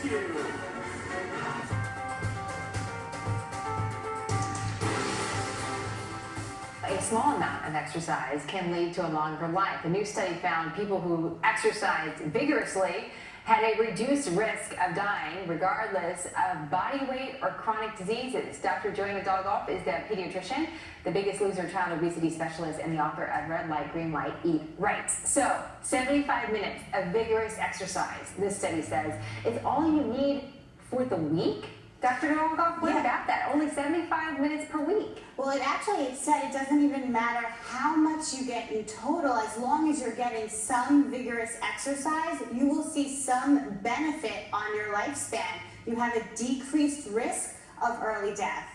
you. A small amount of exercise can lead to a longer life. A new study found people who exercised vigorously had a reduced risk of dying regardless of body weight or chronic diseases. Dr. Joanna Dolgoff is the pediatrician, the Biggest Loser child obesity specialist, and the author of Red Light, Green Light, Eat Right. So, 75 minutes of vigorous exercise, this study says, is all you need for the week? Dr. Dolgoff, what about that? Only 75 minutes per week. Well, it said it doesn't even matter how much you get in total. As long as you're getting some vigorous exercise, you will see some benefit on your lifespan. You have a decreased risk of early death.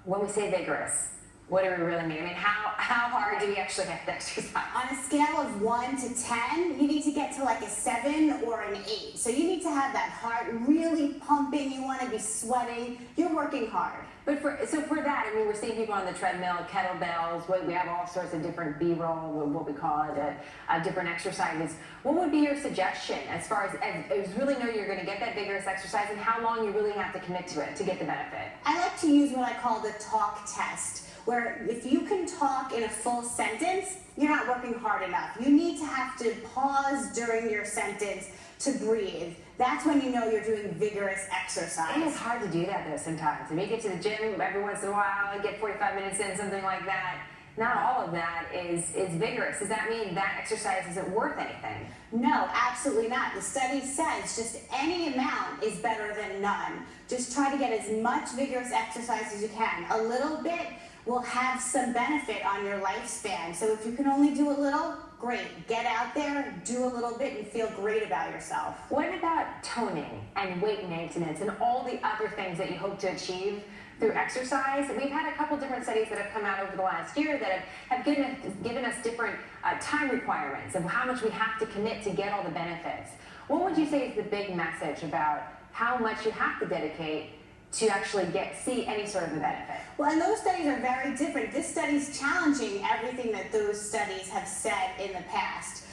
When we say vigorous, what do we really mean? I mean, how hard do we actually have to exercise? On a scale of 1 to 10, you need to get to like a 7 or an 8. So you need to have that heart really pumping. You want to be sweating. You're working hard. But for that, I mean, we're seeing people on the treadmill, kettlebells. We have all sorts of different B-roll, what we call it, different exercises. What would be your suggestion as far as really know you're going to get that vigorous exercise and how long you really have to commit to it to get the benefit? I like to use what I call the talk test, where if you can talk in a full sentence, you're not working hard enough. You need to have to pause during your sentence to breathe. That's when you know you're doing vigorous exercise. It is hard to do that though sometimes. If you get to the gym every once in a while and get 45 minutes in, something like that, not all of that is vigorous. Does that mean that exercise isn't worth anything? No, absolutely not. The study says just any amount is better than none. Just try to get as much vigorous exercise as you can. A little bit will have some benefit on your lifespan. So if you can only do a little, great. Get out there, do a little bit, and feel great about yourself. What about toning and weight maintenance and all the other things that you hope to achieve through exercise? We've had a couple different studies that have come out over the last year that have given us different time requirements of how much we have to commit to get all the benefits. What would you say is the big message about how much you have to dedicate to actually see any sort of a benefit? Well, and those studies are very different. This study's challenging everything that those studies have said in the past.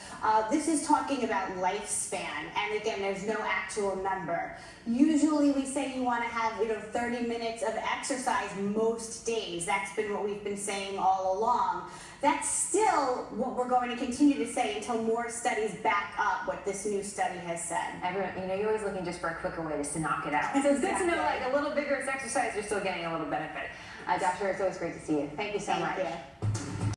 This is talking about lifespan, and again, there's no actual number. Usually we say you want to have 30 minutes of exercise most days. That's been what we've been saying all along. That's still what we're going to continue to say until more studies back up what this new study has said. Everyone, you're always looking just for a quicker way to knock it out. So it's good to know, like, a little vigorous exercise, you're still getting a little benefit. Doctor, it's always great to see you. Thank you so much. Thank you.